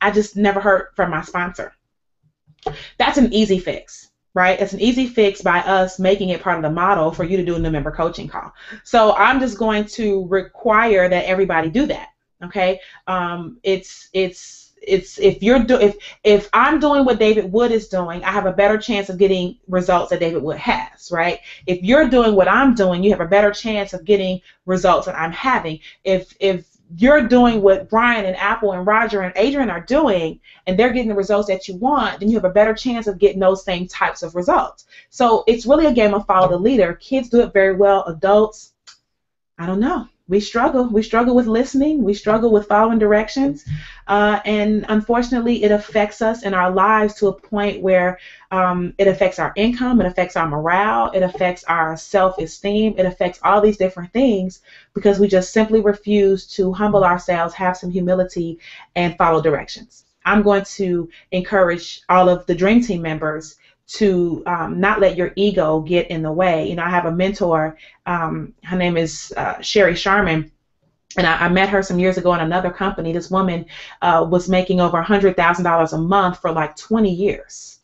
I just never heard from my sponsor. That's an easy fix, right? It's an easy fix by us making it part of the model for you to do a new member coaching call. So I'm just going to require that everybody do that, okay? If I'm doing what David Wood is doing, I have a better chance of getting results that David Wood has, right? If you're doing what I'm doing, you have a better chance of getting results that I'm having. If you're doing what Brian and Apple and Roger and Adrian are doing, and they're getting the results that you want, then you have a better chance of getting those same types of results. So it's really a game of follow the leader. Kids do it very well. Adults, I don't know. We struggle. We struggle with listening. We struggle with following directions. And unfortunately, it affects us in our lives to a point where it affects our income, it affects our morale, it affects our self-esteem, it affects all these different things because we just simply refuse to humble ourselves, have some humility, and follow directions. I'm going to encourage all of the Dream Team members to not let your ego get in the way. I have a mentor, her name is Sherry Sharman, and I met her some years ago in another company. This woman was making over $100,000 a month for like 20 years.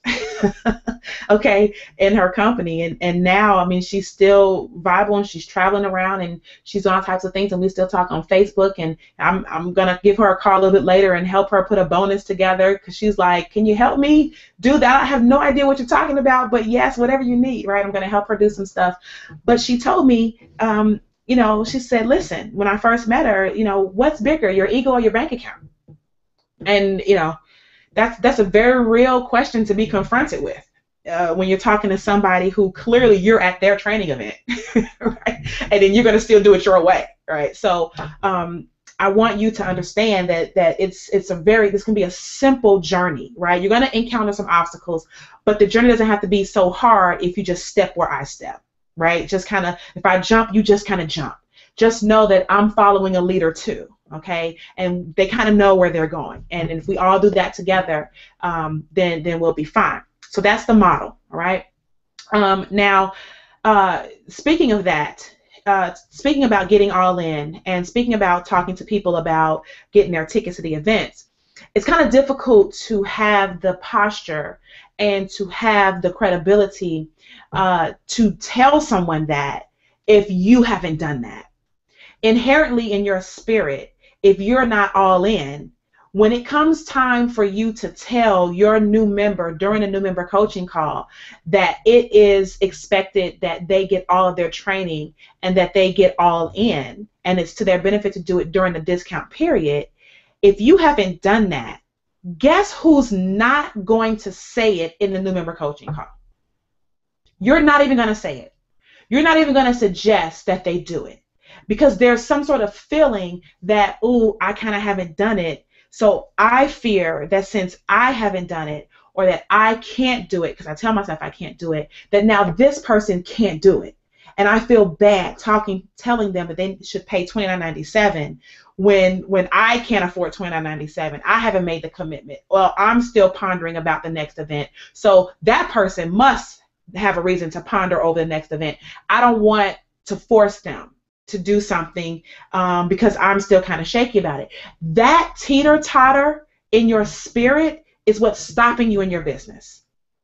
okay, in her company. And now, I mean, she's still viable and she's traveling around and she's on all types of things, and we still talk on Facebook. And I'm going to give her a call a little bit later and help her put a bonus together, because she's like, can you help me do that? I have no idea what you're talking about, but yes, whatever you need, right? I'm going to help her do some stuff. But she told me, she said, listen, when I first met her, what's bigger, your ego or your bank account? And, that's a very real question to be confronted with when you're talking to somebody who clearly you're at their training event, right? And then you're going to still do it your way, right? So I want you to understand that this can be a simple journey, right? You're going to encounter some obstacles, but the journey doesn't have to be so hard if you just step where I step, right? Just kind of, if I jump, you just kind of jump. Just know that I'm following a leader too. Okay, and they kind of know where they're going, and if we all do that together, then we'll be fine. So that's the model, all right? Now, speaking of that, speaking about getting all in, and speaking about talking to people about getting their tickets to the events, it's kind of difficult to have the posture and to have the credibility to tell someone that if you haven't done that. Inherently in your spirit, if you're not all in, when it comes time for you to tell your new member during a new member coaching call that it is expected that they get all of their training and that they get all in, and it's to their benefit to do it during the discount period, if you haven't done that, guess who's not going to say it in the new member coaching call? You're not even going to say it. You're not even going to suggest that they do it. Because there's some sort of feeling that, ooh, I kind of haven't done it, so I fear that since I haven't done it, or that I can't do it, because I tell myself I can't do it, that now this person can't do it. And I feel bad telling them that they should pay $29.97 when I can't afford $29.97. I haven't made the commitment. Well, I'm still pondering about the next event. So that person must have a reason to ponder over the next event. I don't want to force them to do something because I'm still kind of shaky about it. That teeter-totter in your spirit is what's stopping you in your business.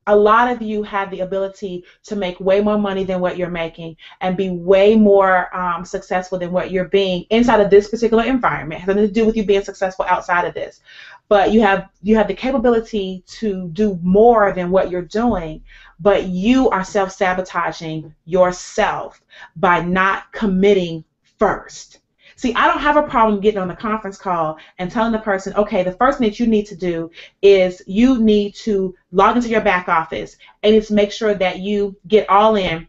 A lot of you have the ability to make way more money than what you're making and be way more successful than what you're being inside of this particular environment. It has nothing to do with you being successful outside of this. But you have the capability to do more than what you're doing, but you are self-sabotaging yourself by not committing first. See, I don't have a problem getting on the conference call and telling the person, okay, the first thing that you need to do is you need to log into your back office and it's make sure that you get all in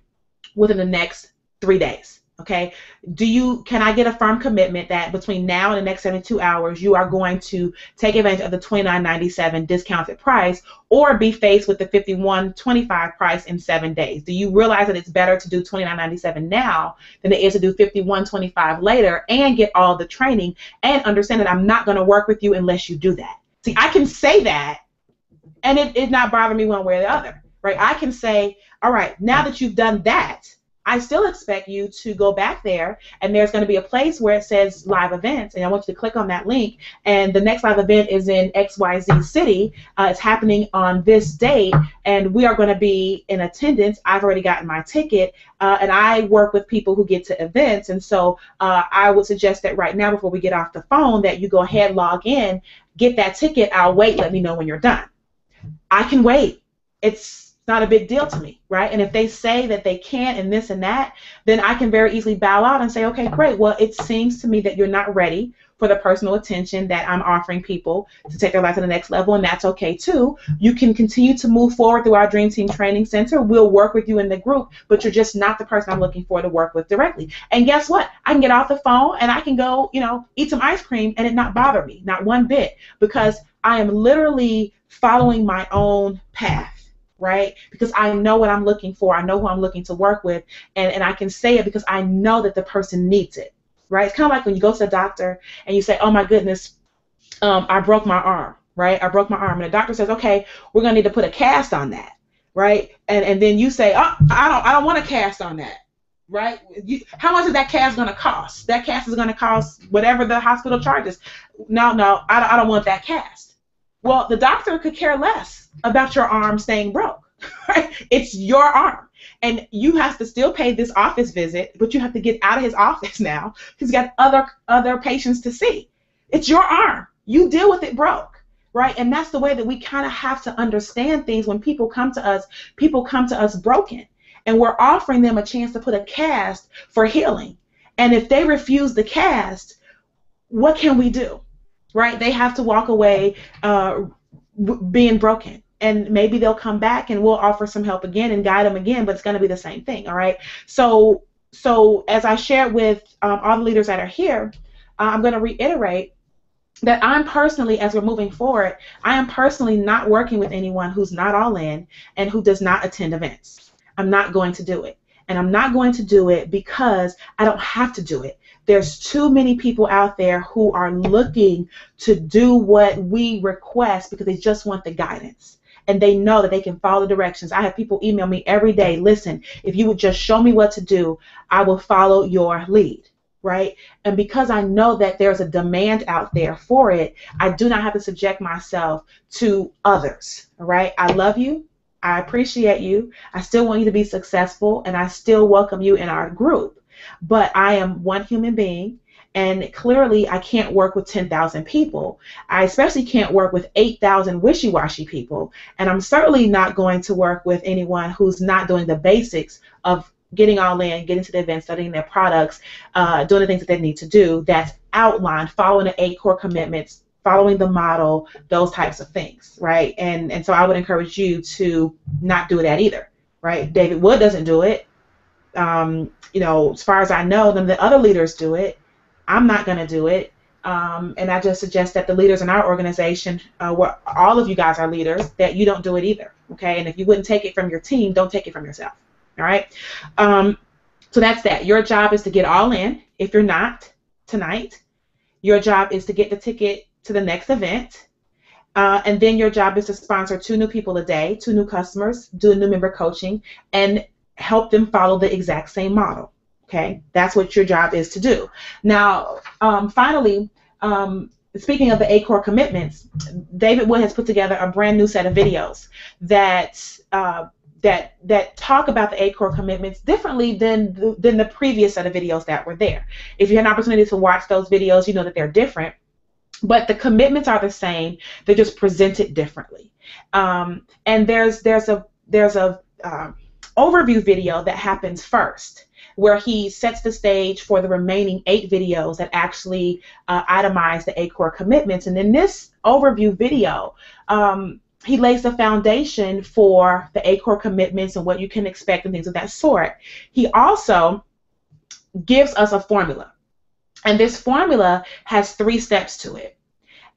within the next 3 days. Okay, can I get a firm commitment that between now and the next 72 hours you are going to take advantage of the $29.97 discounted price, or be faced with the $51.25 price in 7 days? Do you realize that it's better to do $29.97 now than it is to do $51.25 later and get all the training, and understand that I'm not going to work with you unless you do that? See, I can say that and it not bother me one way or the other, right? I can say, all right, now that you've done that, I still expect you to go back there, and there's going to be a place where it says live events, and I want you to click on that link, and the next live event is in XYZ city. It's happening on this date, and we are going to be in attendance. I've already gotten my ticket, and I work with people who get to events, and so I would suggest that right now, before we get off the phone, that you go ahead, log in, get that ticket. I'll wait. Let me know when you're done. I can wait. It's not a big deal to me, right? And if they say that they can't and this and that, then I can very easily bow out and say, okay, great. Well, it seems to me that you're not ready for the personal attention that I'm offering people to take their life to the next level, and that's okay too. You can continue to move forward through our Dream Team Training Center. We'll work with you in the group, but you're just not the person I'm looking for to work with directly. And guess what? I can get off the phone and I can go, eat some ice cream and it not bother me, not one bit, because I am literally following my own path. Right? Because I know what I'm looking for. I know who I'm looking to work with, and I can say it because I know that the person needs it. Right? It's kind of like when you go to the doctor and you say, oh my goodness, I broke my arm. Right? I broke my arm. And the doctor says, okay, we're going to need to put a cast on that. Right? And then you say, oh, I don't want a cast on that. Right? How much is that cast going to cost? That cast is going to cost whatever the hospital charges. No, I don't want that cast. Well, the doctor could care less about your arm staying broke. Right? It's your arm. And you have to still pay this office visit, but you have to get out of his office now because he's got other patients to see. It's your arm. You deal with it broke. Right? And that's the way that we kind of have to understand things. When people come to us broken. And we're offering them a chance to put a cast for healing. And if they refuse the cast, what can we do? Right? They have to walk away being broken. And maybe they'll come back and we'll offer some help again and guide them again, but it's going to be the same thing. All right? So as I shared with all the leaders that are here, I'm going to reiterate that I'm personally, as we're moving forward, I am personally not working with anyone who's not all in and who does not attend events. I'm not going to do it. And I'm not going to do it because I don't have to do it. There's too many people out there who are looking to do what we request because they just want the guidance. And they know that they can follow the directions. I have people email me every day, listen, if you would just show me what to do, I will follow your lead. Right? And because I know that there's a demand out there for it, I do not have to subject myself to others. All right? I love you. I appreciate you. I still want you to be successful, and I still welcome you in our group. But I am one human being, and clearly I can't work with 10,000 people. I especially can't work with 8,000 wishy-washy people, and I'm certainly not going to work with anyone who's not doing the basics of getting all in, getting to the event, studying their products, doing the things that they need to do, that's outlined, following the 8 core commitments, following the model, those types of things, right? And so I would encourage you to not do that either, right? David Wood doesn't do it. As far as I know, then the other leaders do it. I'm not going to do it. And I just suggest that the leaders in our organization, where all of you guys are leaders, that you don't do it either, okay? And if you wouldn't take it from your team, don't take it from yourself. All right. So that's that. Your job is to get all in. If you're not tonight, your job is to get the ticket to the next event. And then your job is to sponsor 2 new people a day, 2 new customers, do a new member coaching, and help them follow the exact same model. Okay. That's what your job is to do. Now, finally, speaking of the 8 core commitments, David Wood has put together a brand new set of videos that talk about the 8 core commitments differently than the previous set of videos that were there. If you had an opportunity to watch those videos, you know that they're different, but the commitments are the same. They're just presented differently. And there's a overview video that happens first, where he sets the stage for the remaining 8 videos that actually itemize the 8 core commitments. And in this overview video, he lays the foundation for the 8 core commitments and what you can expect and things of that sort. He also gives us a formula. And this formula has 3 steps to it.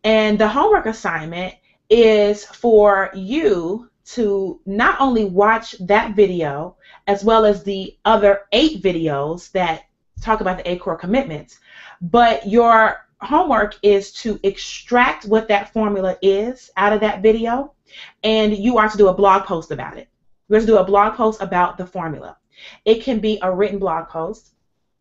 And the homework assignment is for you to not only watch that video as well as the other 8 videos that talk about the 8 core commitments, but your homework is to extract what that formula is out of that video, and you are to do a blog post about it. You're to do a blog post about the formula. It can be a written blog post.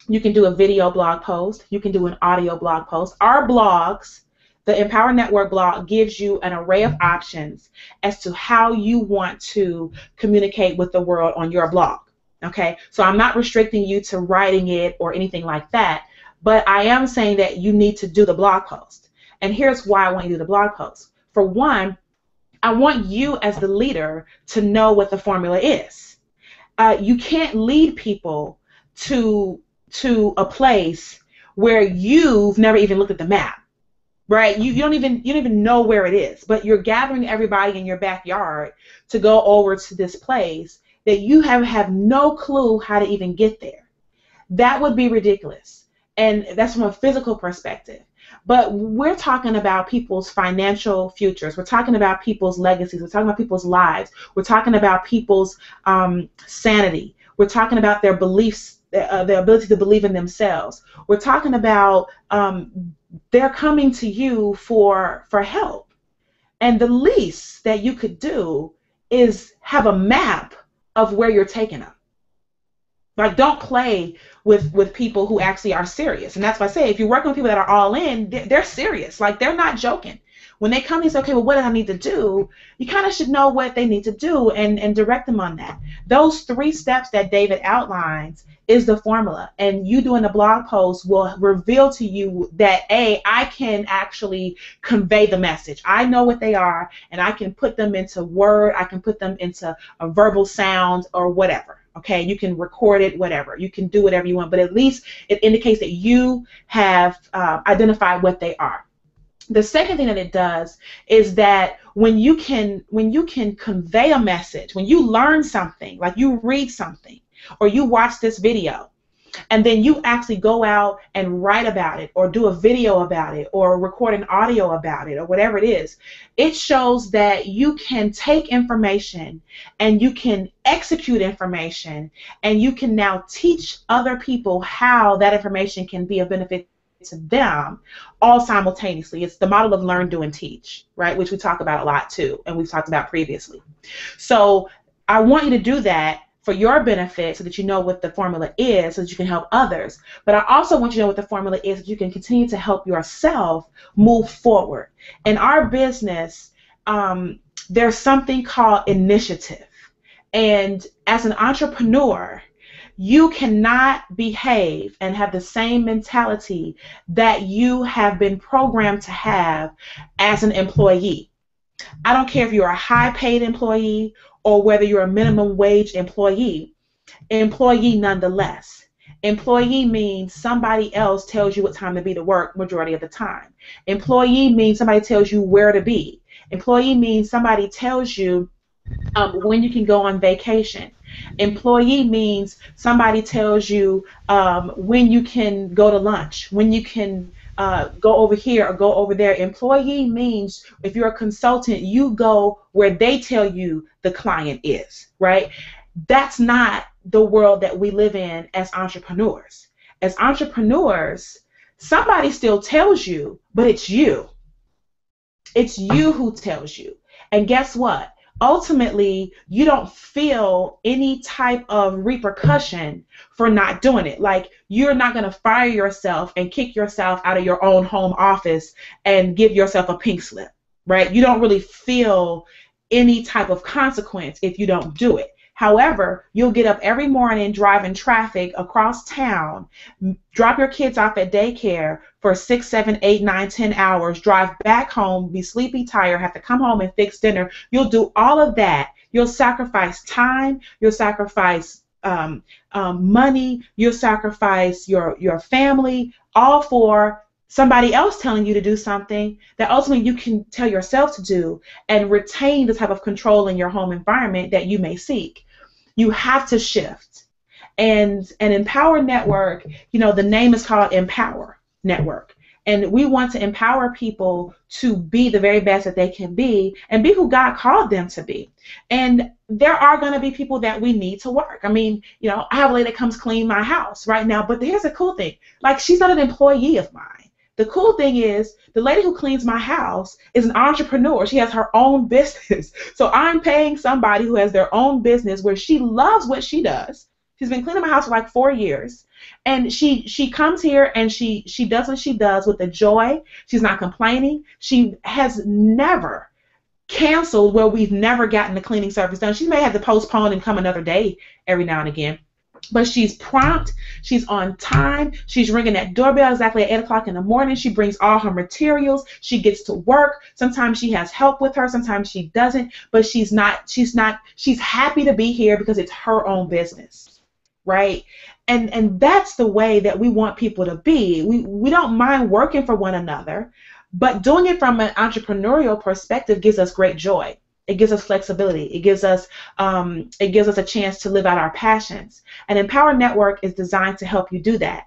You can do a video blog post. You can do an audio blog post. Our blogs, the Empower Network blog, gives you an array of options as to how you want to communicate with the world on your blog. Okay, so I'm not restricting you to writing it or anything like that, but I am saying that you need to do the blog post. And here's why I want you to do the blog post. For one, I want you as the leader to know what the formula is. You can't lead people to a place where you've never even looked at the map, right? You don't even know where it is, but you're gathering everybody in your backyard to go over to this place that you have no clue how to even get there. That would be ridiculous. And that's from a physical perspective. But we're talking about people's financial futures. We're talking about people's legacies. We're talking about people's lives. We're talking about people's sanity. We're talking about their beliefs, their ability to believe in themselves. We're talking about they're coming to you for help. And the least that you could do is have a map of where you're taking them. Like, don't play with people who actually are serious. And that's why I say, if you're working with people that are all in, they're serious. Like, they're not joking. when they come and say, okay, well, what do I need to do? You kind of should know what they need to do and direct them on that. Those 3 steps that David outlines is the formula. And you doing the blog post will reveal to you that, I can actually convey the message. I know what they are, and I can put them into word. I can put them into a verbal sound or whatever. Okay, you can record it, whatever. You can do whatever you want, but at least it indicates that you have identified what they are. The second thing that it does is that when you can convey a message, when you learn something, like you read something or you watch this video, and then you actually go out and write about it or do a video about it or record an audio about it or whatever it is, it shows that you can take information and you can execute information, and you can now teach other people how that information can be of benefit to them all simultaneously. It's the model of learn, do, and teach, right? Which we talk about a lot too, and we've talked about previously. So I want you to do that for your benefit so that you know what the formula is so that you can help others. But I also want you to know what the formula is so that you can continue to help yourself move forward. In our business, there's something called initiative. And as an entrepreneur, you cannot behave and have the same mentality that you have been programmed to have as an employee. I don't care if you're a high-paid employee or whether you're a minimum wage employee nonetheless. Employee means somebody else tells you what time to be to work majority of the time. Employee means somebody tells you where to be. Employee means somebody tells you when you can go on vacation. Employee means somebody tells you when you can go to lunch, when you can go over here or go over there. Employee means if you're a consultant, you go where they tell you the client is, right? That's not the world that we live in as entrepreneurs. As entrepreneurs, somebody still tells you, but it's you. It's you who tells you. And guess what? Ultimately, you don't feel any type of repercussion for not doing it. Like, you're not going to fire yourself and kick yourself out of your own home office and give yourself a pink slip, right? You don't really feel any type of consequence if you don't do it. However, you'll get up every morning, drive in traffic across town, drop your kids off at daycare for 6, 7, 8, 9, 10 hours, drive back home, be sleepy, tired, have to come home and fix dinner. You'll do all of that. You'll sacrifice time. You'll sacrifice money. You'll sacrifice your family, all for somebody else telling you to do something that ultimately you can tell yourself to do and retain the type of control in your home environment that you may seek. You have to shift. And an Empower Network, the name is called Empower Network. And we want to empower people to be the very best that they can be and be who God called them to be. And there are going to be people that we need to work. I mean, I have a lady that comes clean my house right now, but here's the cool thing. Like, she's not an employee of mine. The cool thing is the lady who cleans my house is an entrepreneur. She has her own business. So I'm paying somebody who has their own business where she loves what she does. She's been cleaning my house for like 4 years. And she comes here and she does what she does with the joy. She's not complaining. She has never canceled where we've never gotten the cleaning service done. She may have to postpone and come another day every now and again. But she's prompt, she's on time, she's ringing that doorbell exactly at 8 o'clock in the morning. She brings all her materials, she gets to work. Sometimes she has help with her, sometimes she doesn't, but she's happy to be here because it's her own business, right? And that's the way that we want people to be. We don't mind working for one another, but doing it from an entrepreneurial perspective gives us great joy. It gives us flexibility. It gives us a chance to live out our passions. And Empower Network is designed to help you do that.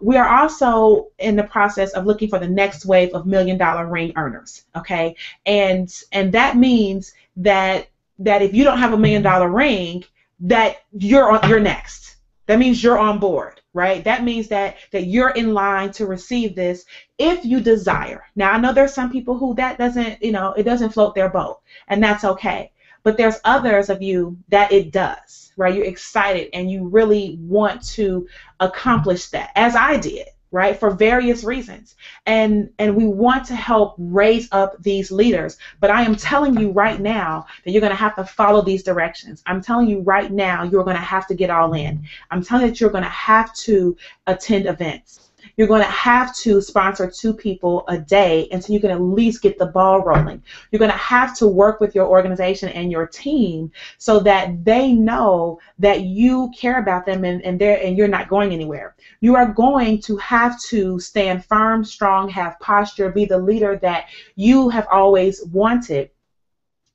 We are also in the process of looking for the next wave of $1 million ring earners. Okay, and that means that if you don't have $1 million ring, that you're next. That means you're on board, right? That means that you're in line to receive this if you desire. Now, I know there's some people who that doesn't, it doesn't float their boat, and that's okay. But there's others of you that it does, right? You're excited and you really want to accomplish that, as I did, right, for various reasons. And we want to help raise up these leaders. But I am telling you right now that you're going to have to follow these directions. I'm telling you right now you're going to have to get all in. I'm telling you that you're going to have to attend events. You're going to have to sponsor 2 people a day until you can at least get the ball rolling. You're going to have to work with your organization and your team so that they know that you care about them and you're not going anywhere. You are going to have to stand firm, strong, have posture, be the leader that you have always wanted,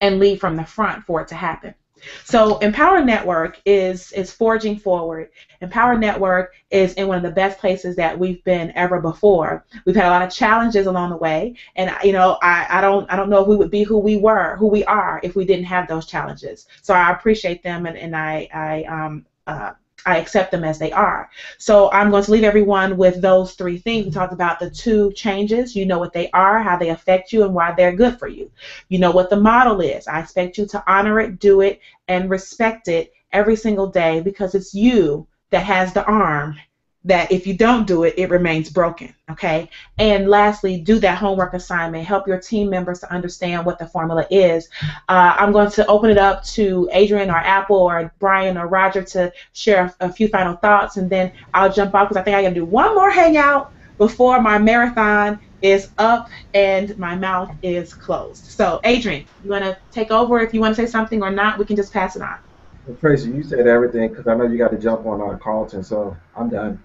and lead from the front for it to happen. So Empower Network is forging forward. Empower Network is in one of the best places that we've been ever before. We've had a lot of challenges along the way, and I don't know if we would be who we are if we didn't have those challenges. So I appreciate them, and I accept them as they are. So I'm going to leave everyone with those 3 things. We talked about the 2 changes. You know what they are, how they affect you, and why they're good for you. You know what the model is. I expect you to honor it, do it, and respect it every single day, because it's you that has the arm that if you don't do it, it remains broken, okay? And lastly, do that homework assignment. Help your team members to understand what the formula is. I'm going to open it up to Adrian or Apple or Brian or Roger to share a few final thoughts, and then I'll jump off because I think I got to do one more hangout before my marathon is up and my mouth is closed. So, Adrian, you want to take over? If you want to say something or not, we can just pass it on. Well, Tracy, you said everything because I know you got to jump on Carlton, so I'm done.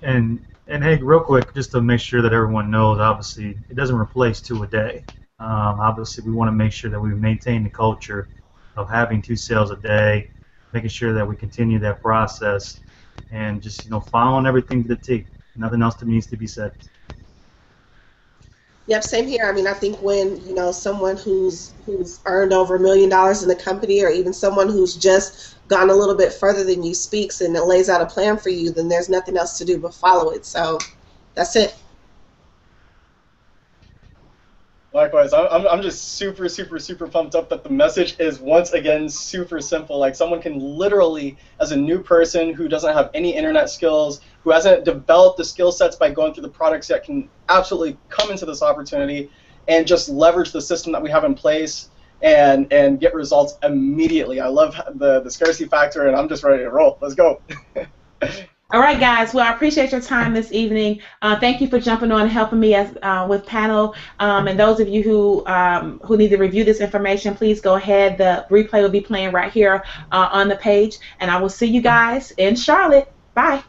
And hey, real quick, just to make sure that everyone knows, obviously, it doesn't replace 2 a day. Obviously, we want to make sure that we maintain the culture of having 2 sales a day, making sure that we continue that process, and just following everything to the T. Nothing else that needs to be said. Yep, same here. I mean, I think when someone who's earned over $1 million in the company, or even someone who's just gone a little bit further than you speaks and it lays out a plan for you, then there's nothing else to do but follow it. So that's it. Likewise, I'm just super, super, super pumped up that the message is once again super simple. Like, someone can literally, as a new person who doesn't have any internet skills, who hasn't developed the skill sets by going through the products yet, can absolutely come into this opportunity and just leverage the system that we have in place and get results immediately. I love the scarcity factor, and I'm just ready to roll. Let's go. All right, guys. Well, I appreciate your time this evening. Thank you for jumping on and helping me with panel. And those of you who need to review this information, please go ahead. The replay will be playing right here on the page. And I will see you guys in Charlotte. Bye.